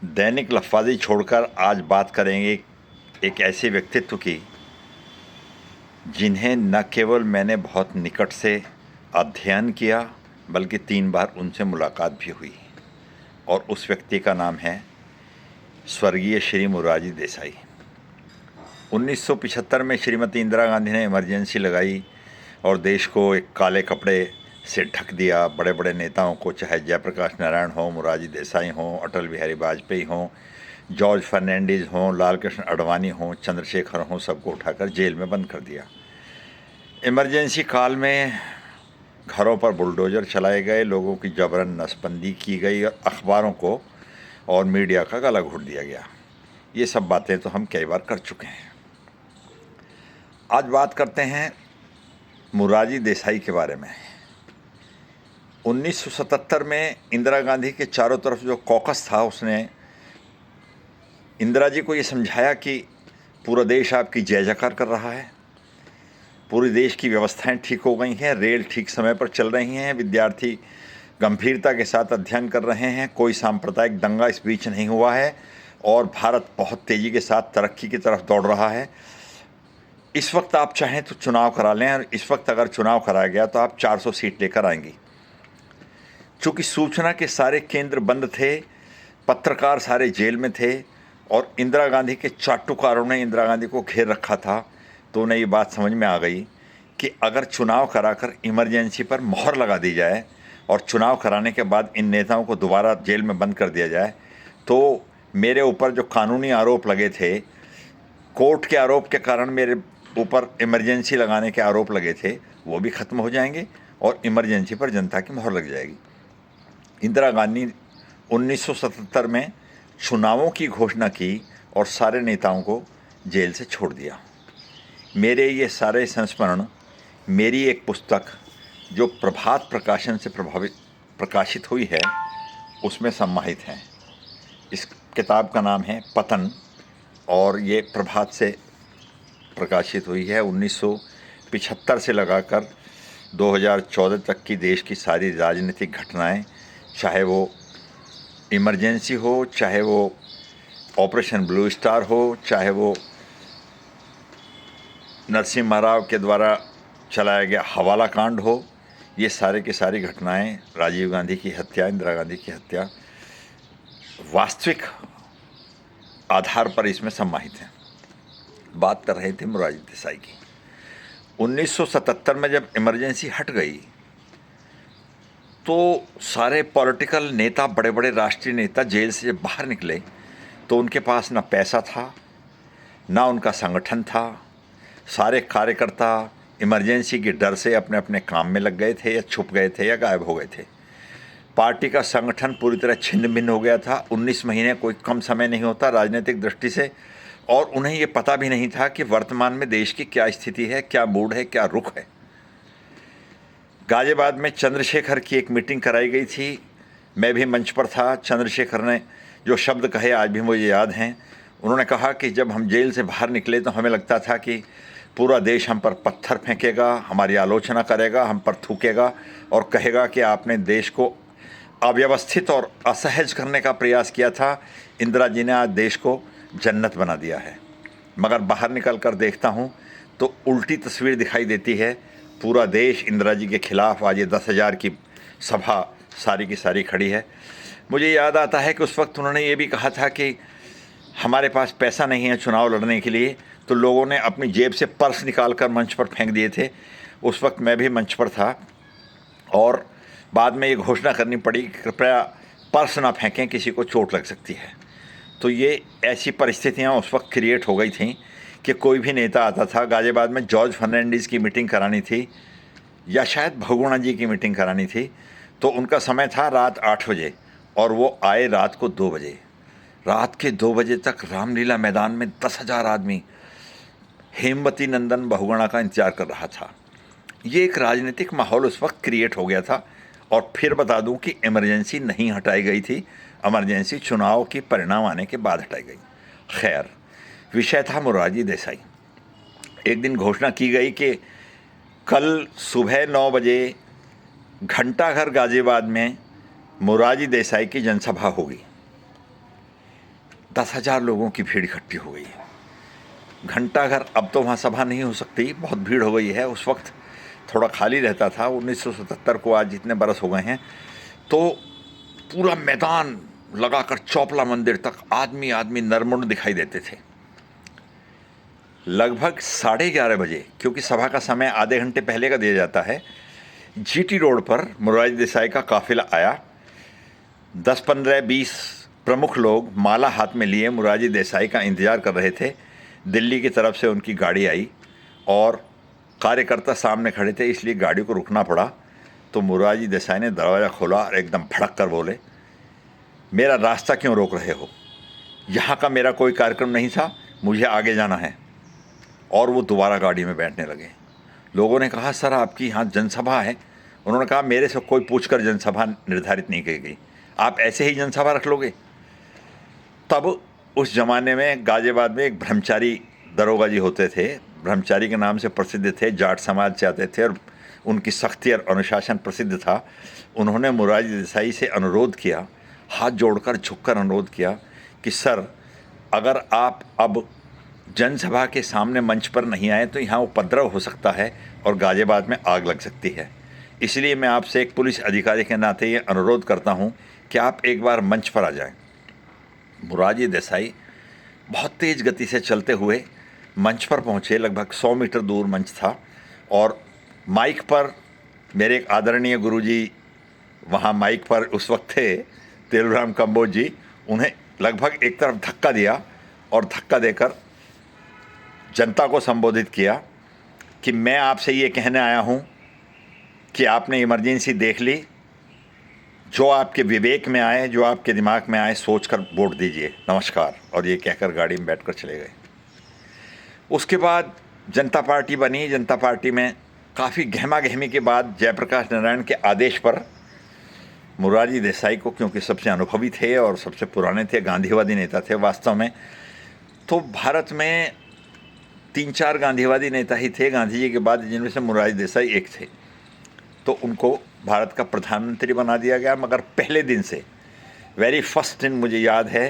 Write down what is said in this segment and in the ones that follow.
दैनिक लफ्ज़ी छोड़कर आज बात करेंगे एक ऐसे व्यक्तित्व की जिन्हें न केवल मैंने बहुत निकट से अध्ययन किया बल्कि 3 बार उनसे मुलाकात भी हुई। और उस व्यक्ति का नाम है स्वर्गीय श्री मोरारजी देसाई। 1975 में श्रीमती इंदिरा गांधी ने इमरजेंसी लगाई और देश को एक काले कपड़े से ढक दिया। बड़े बड़े नेताओं को, चाहे जयप्रकाश नारायण हो, मोरारजी देसाई हों, अटल बिहारी वाजपेयी हों, जॉर्ज फर्नांडिस हों, लाल कृष्ण आडवाणी हों, चंद्रशेखर हों, सबको उठाकर जेल में बंद कर दिया। इमरजेंसी काल में घरों पर बुलडोज़र चलाए गए, लोगों की जबरन नसबंदी की गई और अखबारों को और मीडिया का गला घोट दिया गया। ये सब बातें तो हम कई बार कर चुके हैं। आज बात करते हैं मोरारजी देसाई के बारे में। 1977 में इंदिरा गांधी के चारों तरफ जो कॉकस था, उसने इंदिरा जी को ये समझाया कि पूरा देश आपकी जय जयकार कर रहा है, पूरे देश की व्यवस्थाएं ठीक हो गई हैं, रेल ठीक समय पर चल रही हैं, विद्यार्थी गंभीरता के साथ अध्ययन कर रहे हैं, कोई सांप्रदायिक दंगा इस बीच नहीं हुआ है और भारत बहुत तेज़ी के साथ तरक्की की तरफ दौड़ रहा है। इस वक्त आप चाहें तो चुनाव करा लें और इस वक्त अगर चुनाव कराया गया तो आप 400 सीट लेकर आएंगी। चूँकि सूचना के सारे केंद्र बंद थे, पत्रकार सारे जेल में थे और इंदिरा गांधी के चाटुकारों ने इंदिरा गांधी को घेर रखा था, तो उन्हें ये बात समझ में आ गई कि अगर चुनाव कराकर इमरजेंसी पर मोहर लगा दी जाए और चुनाव कराने के बाद इन नेताओं को दोबारा जेल में बंद कर दिया जाए तो मेरे ऊपर जो कानूनी आरोप लगे थे, कोर्ट के आरोप के कारण मेरे ऊपर इमरजेंसी लगाने के आरोप लगे थे, वो भी ख़त्म हो जाएंगे और इमरजेंसी पर जनता की मोहर लग जाएगी। इंदिरा गांधी 1977 में चुनावों की घोषणा की और सारे नेताओं को जेल से छोड़ दिया। मेरे ये सारे संस्मरण मेरी एक पुस्तक जो प्रभात प्रकाशन से प्रकाशित हुई है उसमें समाहित हैं। इस किताब का नाम है पतन और ये प्रभात से प्रकाशित हुई है। 1975 से लगाकर 2014 तक की देश की सारी राजनीतिक घटनाएं, चाहे वो इमरजेंसी हो, चाहे वो ऑपरेशन ब्लू स्टार हो, चाहे वो नरसिम्हा राव के द्वारा चलाया गया हवाला कांड हो, ये सारे की सारी घटनाएं, राजीव गांधी की हत्या, इंदिरा गांधी की हत्या, वास्तविक आधार पर इसमें समाहित हैं। बात कर रहे थे मोरारजी देसाई की। 1977 में जब इमरजेंसी हट गई तो सारे पॉलिटिकल नेता, बड़े बड़े राष्ट्रीय नेता जेल से जब बाहर निकले तो उनके पास ना पैसा था, ना उनका संगठन था। सारे कार्यकर्ता इमरजेंसी के डर से अपने अपने काम में लग गए थे या छुप गए थे या गायब हो गए थे। पार्टी का संगठन पूरी तरह छिन्न भिन्न हो गया था। 19 महीने कोई कम समय नहीं होता राजनीतिक दृष्टि से, और उन्हें ये पता भी नहीं था कि वर्तमान में देश की क्या स्थिति है, क्या मूड है, क्या रुख है। गाजियाबाद में चंद्रशेखर की एक मीटिंग कराई गई थी, मैं भी मंच पर था। चंद्रशेखर ने जो शब्द कहे आज भी मुझे याद हैं। उन्होंने कहा कि जब हम जेल से बाहर निकले तो हमें लगता था कि पूरा देश हम पर पत्थर फेंकेगा, हमारी आलोचना करेगा, हम पर थूकेगा और कहेगा कि आपने देश को अव्यवस्थित और असहज करने का प्रयास किया था। इंदिरा जी ने आज देश को जन्नत बना दिया है। मगर बाहर निकल कर देखता हूँ तो उल्टी तस्वीर दिखाई देती है। पूरा देश इंदिरा जी के खिलाफ आज ये 10,000 की सभा सारी की सारी खड़ी है। मुझे याद आता है कि उस वक्त उन्होंने ये भी कहा था कि हमारे पास पैसा नहीं है चुनाव लड़ने के लिए, तो लोगों ने अपनी जेब से पर्स निकाल कर मंच पर फेंक दिए थे। उस वक्त मैं भी मंच पर था और बाद में ये घोषणा करनी पड़ी कि कृपया पर्स ना फेंकें, किसी को चोट लग सकती है। तो ये ऐसी परिस्थितियाँ उस वक्त क्रिएट हो गई थीं कि कोई भी नेता आता था। गाजियाबाद में जॉर्ज फर्नांडिस की मीटिंग करानी थी या शायद बहुगुणा जी की मीटिंग करानी थी, तो उनका समय था रात 8 बजे और वो आए रात को 2 बजे। रात के 2 बजे तक रामलीला मैदान में 10,000 आदमी हेमवती नंदन बहुगुणा का इंतजार कर रहा था। ये एक राजनीतिक माहौल उस वक्त क्रिएट हो गया था। और फिर बता दूं कि इमरजेंसी नहीं हटाई गई थी, इमरजेंसी चुनाव के परिणाम आने के बाद हटाई गई। खैर, विषय था मोरारजी देसाई। एक दिन घोषणा की गई कि कल सुबह 9 बजे घंटाघर गाजियाबाद में मोरारजी देसाई की जनसभा होगी। 10,000 लोगों की भीड़ इकट्ठी हो गई है। घंटा घर, अब तो वहाँ सभा नहीं हो सकती, बहुत भीड़ हो गई है। उस वक्त थोड़ा खाली रहता था। 1977 को आज जितने बरस हो गए हैं, तो पूरा मैदान लगाकर चौपला मंदिर तक आदमी आदमी नरमुंड दिखाई देते थे। लगभग 11:30 बजे, क्योंकि सभा का समय आधे घंटे पहले का दिया जाता है, जीटी रोड पर मोरारजी देसाई का काफिला आया। 10, 15, 20 प्रमुख लोग माला हाथ में लिए मोरारजी देसाई का इंतज़ार कर रहे थे। दिल्ली की तरफ से उनकी गाड़ी आई और कार्यकर्ता सामने खड़े थे, इसलिए गाड़ी को रुकना पड़ा। तो मोरारजी देसाई ने दरवाज़ा खोला और एकदम भड़क कर बोले, मेरा रास्ता क्यों रोक रहे हो? यहाँ का मेरा कोई कार्यक्रम नहीं था, मुझे आगे जाना है। और वो दोबारा गाड़ी में बैठने लगे। लोगों ने कहा, सर आपकी यहाँ जनसभा है। उन्होंने कहा, मेरे से कोई पूछकर जनसभा निर्धारित नहीं की गई, आप ऐसे ही जनसभा रख लोगे? तब उस ज़माने में गाज़ियाबाद में एक ब्रह्मचारी दरोगा जी होते थे, ब्रह्मचारी के नाम से प्रसिद्ध थे, जाट समाज से आते थे और उनकी सख्ती और अनुशासन प्रसिद्ध था। उन्होंने मोरारजी देसाई से अनुरोध किया, हाथ जोड़कर झुककर अनुरोध किया कि सर, अगर आप अब जनसभा के सामने मंच पर नहीं आए तो यहाँ उपद्रव हो सकता है और गाज़ियाबाद में आग लग सकती है। इसलिए मैं आपसे एक पुलिस अधिकारी के नाते ये अनुरोध करता हूँ कि आप एक बार मंच पर आ जाएं। मोरारजी देसाई बहुत तेज़ गति से चलते हुए मंच पर पहुँचे। लगभग 100 मीटर दूर मंच था और माइक पर मेरे एक आदरणीय गुरुजी वहाँ माइक पर उस वक्त थे, तेलुराम कंबोज जी। उन्हें लगभग एक तरफ धक्का दिया और धक्का देकर जनता को संबोधित किया कि मैं आपसे ये कहने आया हूँ कि आपने इमरजेंसी देख ली, जो आपके विवेक में आए, जो आपके दिमाग में आए, सोचकर वोट दीजिए, नमस्कार। और ये कहकर गाड़ी में बैठकर चले गए। उसके बाद जनता पार्टी बनी। जनता पार्टी में काफ़ी गहमा गहमी के बाद जयप्रकाश नारायण के आदेश पर मोरारजी देसाई को, क्योंकि सबसे अनुभवी थे और सबसे पुराने थे, गांधीवादी नेता थे वास्तव में, तो भारत में 3-4 गांधीवादी नेता ही थे गांधी जी के बाद, जिनमें से मोरारजी देसाई एक थे। तो उनको भारत का प्रधानमंत्री बना दिया गया। मगर पहले दिन से, वेरी फर्स्ट दिन, मुझे याद है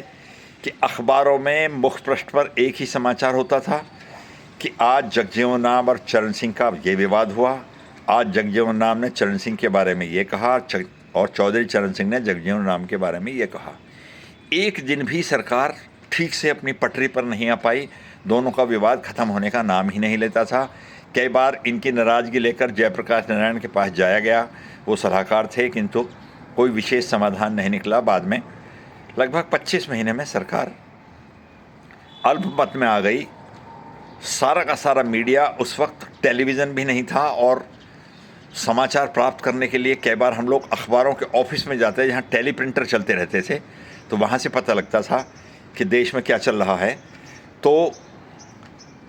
कि अखबारों में मुख्य पृष्ठ पर एक ही समाचार होता था कि आज जगजीवन राम और चरण सिंह का ये विवाद हुआ, आज जगजीवन राम ने चरण सिंह के बारे में ये कहा और चौधरी चरण सिंह ने जगजीवन राम के बारे में ये कहा। एक दिन भी सरकार ठीक से अपनी पटरी पर नहीं आ पाई। दोनों का विवाद ख़त्म होने का नाम ही नहीं लेता था। कई बार इनकी नाराज़गी लेकर जयप्रकाश नारायण के पास जाया गया, वो सलाहकार थे, किंतु कोई विशेष समाधान नहीं निकला। बाद में लगभग 25 महीने में सरकार अल्पमत में आ गई। सारा का सारा मीडिया, उस वक्त टेलीविज़न भी नहीं था और समाचार प्राप्त करने के लिए कई बार हम लोग अखबारों के ऑफिस में जाते, जहाँ टेलीप्रिंटर चलते रहते थे, तो वहाँ से पता लगता था कि देश में क्या चल रहा है। तो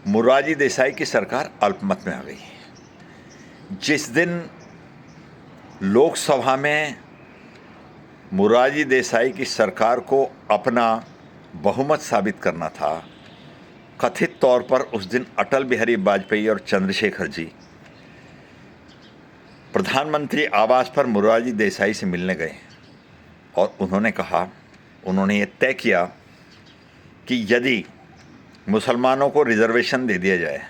मोरारजी देसाई की सरकार अल्पमत में आ गई। जिस दिन लोकसभा में मोरारजी देसाई की सरकार को अपना बहुमत साबित करना था, कथित तौर पर उस दिन अटल बिहारी वाजपेयी और चंद्रशेखर जी प्रधानमंत्री आवास पर मोरारजी देसाई से मिलने गए और उन्होंने ये तय किया कि यदि मुसलमानों को रिजर्वेशन दे दिया जाए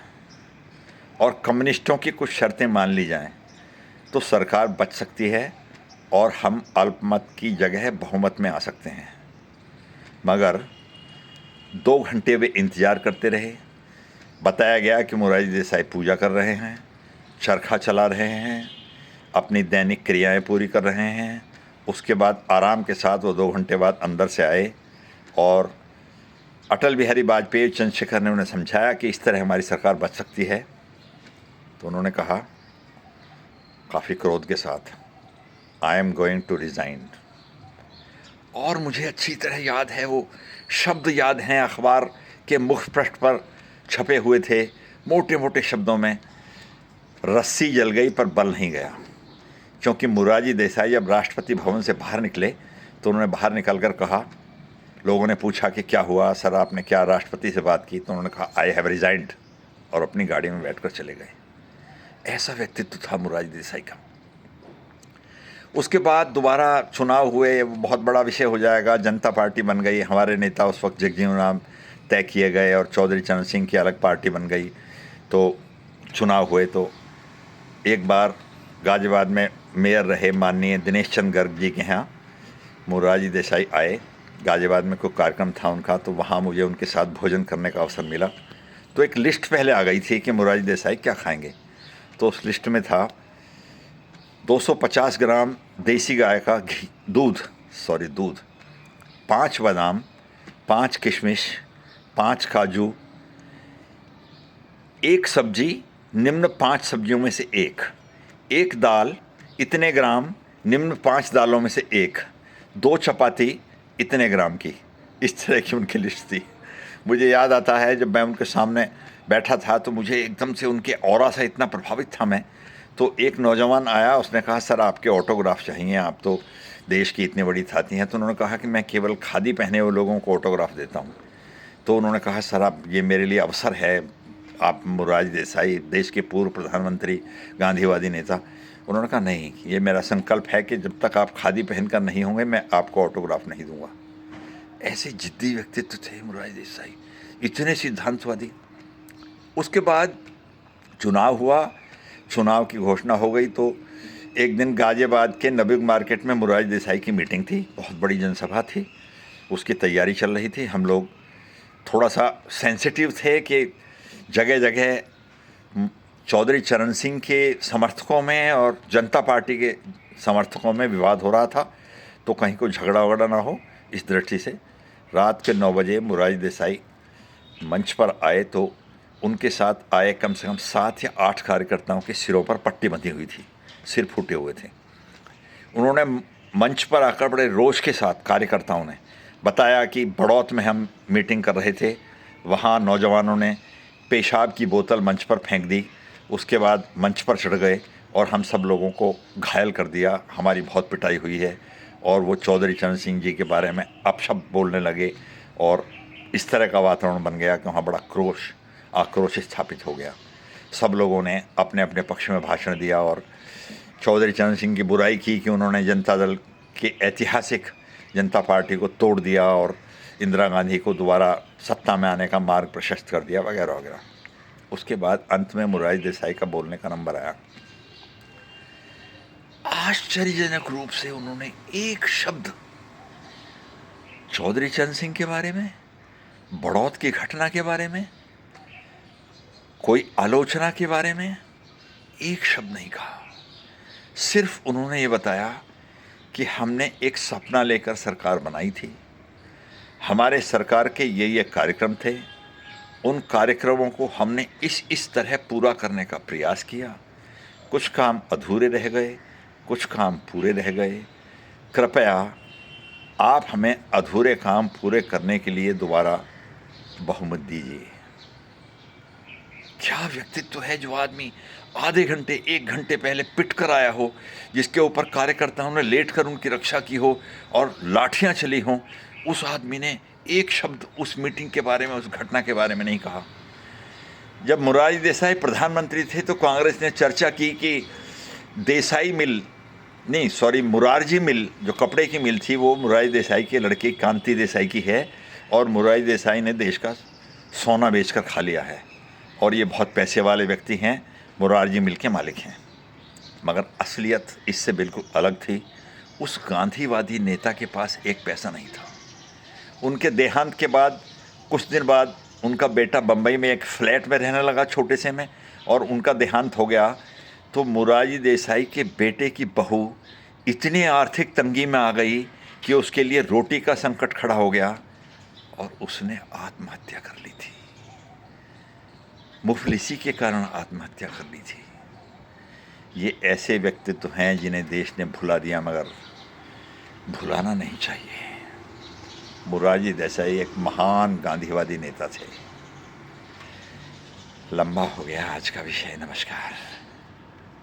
और कम्युनिस्टों की कुछ शर्तें मान ली जाएं, तो सरकार बच सकती है और हम अल्पमत की जगह बहुमत में आ सकते हैं। मगर 2 घंटे वे इंतज़ार करते रहे। बताया गया कि मोरारजी देसाई पूजा कर रहे हैं, चरखा चला रहे हैं, अपनी दैनिक क्रियाएं पूरी कर रहे हैं। उसके बाद आराम के साथ वो 2 घंटे बाद अंदर से आए और अटल बिहारी वाजपेयी, चंद्रशेखर ने उन्हें समझाया कि इस तरह हमारी सरकार बच सकती है। तो उन्होंने कहा काफ़ी क्रोध के साथ, I am going to resign. और मुझे अच्छी तरह याद है, वो शब्द याद हैं, अखबार के मुख्य पृष्ठ पर छपे हुए थे मोटे मोटे शब्दों में, रस्सी जल गई पर बल नहीं गया। क्योंकि मोरारजी देसाई जब राष्ट्रपति भवन से बाहर निकले तो उन्होंने बाहर निकलकर कहा, लोगों ने पूछा कि क्या हुआ सर, आपने क्या राष्ट्रपति से बात की? तो उन्होंने कहा आई हैव रिजाइंड, और अपनी गाड़ी में बैठकर चले गए। ऐसा व्यक्तित्व था मोरारजी देसाई का। उसके बाद दोबारा चुनाव हुए, बहुत बड़ा विषय हो जाएगा, जनता पार्टी बन गई, हमारे नेता उस वक्त जगजीवन राम तय किए गए और चौधरी चरण सिंह की अलग पार्टी बन गई। तो चुनाव हुए तो एक बार गाजियाबाद में मेयर रहे माननीय दिनेश चंद्र गर्ग जी के यहाँ मोरारजी देसाई आए। गाजियाबाद में कोई कार्यक्रम था उनका, तो वहाँ मुझे उनके साथ भोजन करने का अवसर मिला। तो एक लिस्ट पहले आ गई थी कि मोरारजी देसाई क्या खाएंगे। तो उस लिस्ट में था 250 ग्राम देसी गाय का घी, दूध, 5 बादाम, 5 किशमिश, 5 काजू, एक सब्जी निम्न 5 सब्जियों में से एक दाल इतने ग्राम निम्न 5 दालों में से 2 चपाती इतने ग्राम की। इस तरह की उनकी लिस्ट थी। मुझे याद आता है जब मैं उनके सामने बैठा था तो मुझे एकदम से उनके ऑरा से इतना प्रभावित था मैं। तो एक नौजवान आया, उसने कहा सर आपके ऑटोग्राफ चाहिए, आप तो देश की इतनी बड़ी ख्याति हैं। तो उन्होंने कहा कि मैं केवल खादी पहने हुए लोगों को ऑटोग्राफ देता हूँ। तो उन्होंने कहा सर आप, ये मेरे लिए अवसर है, आप मोरारजी देसाई देश के पूर्व प्रधानमंत्री, गांधीवादी नेता। उन्होंने कहा नहीं, ये मेरा संकल्प है कि जब तक आप खादी पहनकर नहीं होंगे मैं आपको ऑटोग्राफ नहीं दूंगा। ऐसे जिद्दी व्यक्तित्व थे मोरारजी देसाई, इतने सिद्धांतवादी। उसके बाद चुनाव हुआ, चुनाव की घोषणा हो गई। तो एक दिन गाजियाबाद के नबी मार्केट में मोरारजी देसाई की मीटिंग थी, बहुत बड़ी जनसभा थी, उसकी तैयारी चल रही थी। हम लोग थोड़ा सा सेंसिटिव थे कि जगह जगह चौधरी चरण सिंह के समर्थकों में और जनता पार्टी के समर्थकों में विवाद हो रहा था, तो कहीं कोई झगड़ा वगड़ा ना हो, इस दृष्टि से रात के 9 बजे मोरारजी देसाई मंच पर आए। तो उनके साथ आए कम से कम 7 या 8 कार्यकर्ताओं के सिरों पर पट्टी बंधी हुई थी, सिर फूटे हुए थे। उन्होंने मंच पर आकर बड़े रोष के साथ कार्यकर्ताओं ने बताया कि बड़ौत में हम मीटिंग कर रहे थे, वहाँ नौजवानों ने पेशाब की बोतल मंच पर फेंक दी, उसके बाद मंच पर चढ़ गए और हम सब लोगों को घायल कर दिया, हमारी बहुत पिटाई हुई है। और वो चौधरी चरण सिंह जी के बारे में अपशब्द बोलने लगे और इस तरह का वातावरण बन गया कि वहाँ बड़ा आक्रोश स्थापित हो गया। सब लोगों ने अपने अपने पक्ष में भाषण दिया और चौधरी चरण सिंह की बुराई की कि उन्होंने जनता दल की ऐतिहासिक जनता पार्टी को तोड़ दिया और इंदिरा गांधी को दोबारा सत्ता में आने का मार्ग प्रशस्त कर दिया, वगैरह वगैरह। उसके बाद अंत में मोरारजी देसाई का बोलने का नंबर आया। आश्चर्यजनक रूप से उन्होंने एक शब्द चौधरी चरण सिंह के बारे में, बड़ौत की घटना के बारे में, कोई आलोचना के बारे में एक शब्द नहीं कहा। सिर्फ उन्होंने ये बताया कि हमने एक सपना लेकर सरकार बनाई थी, हमारे सरकार के ये कार्यक्रम थे, उन कार्यक्रमों को हमने इस तरह पूरा करने का प्रयास किया। कुछ काम अधूरे रह गए, कुछ काम पूरे रह गए। कृपया आप हमें अधूरे काम पूरे करने के लिए दोबारा बहुमत दीजिए। क्या व्यक्तित्व है जो आदमी आधे घंटे 1 घंटे पहले पिट कर आया हो, जिसके ऊपर कार्यकर्ताओं ने लेट कर उनकी रक्षा की हो और लाठियां चली हों, उस आदमी ने एक शब्द उस मीटिंग के बारे में, उस घटना के बारे में नहीं कहा। जब मोरारजी देसाई प्रधानमंत्री थे तो कांग्रेस ने चर्चा की कि मोरारजी मिल, जो कपड़े की मिल थी, वो मोरारजी देसाई के लड़के कांति देसाई की है और मोरारजी देसाई ने देश का सोना बेचकर खा लिया है और ये बहुत पैसे वाले व्यक्ति हैं, मोरारजी मिल के मालिक हैं। मगर असलियत इससे बिल्कुल अलग थी। उस गांधीवादी नेता के पास एक पैसा नहीं था। उनके देहांत के बाद कुछ दिन बाद उनका बेटा बम्बई में एक फ्लैट में रहने लगा, छोटे से में, और उनका देहांत हो गया। तो मोरारजी देसाई के बेटे की बहू इतनी आर्थिक तंगी में आ गई कि उसके लिए रोटी का संकट खड़ा हो गया और उसने आत्महत्या कर ली थी। मुफलिसी के कारण आत्महत्या कर ली थी। ये ऐसे व्यक्तित्व हैं जिन्हें देश ने भुला दिया, मगर भुलाना नहीं चाहिए। मोरारजी देसाई एक महान गांधीवादी नेता थे। लंबा हो गया आज का विषय। नमस्कार।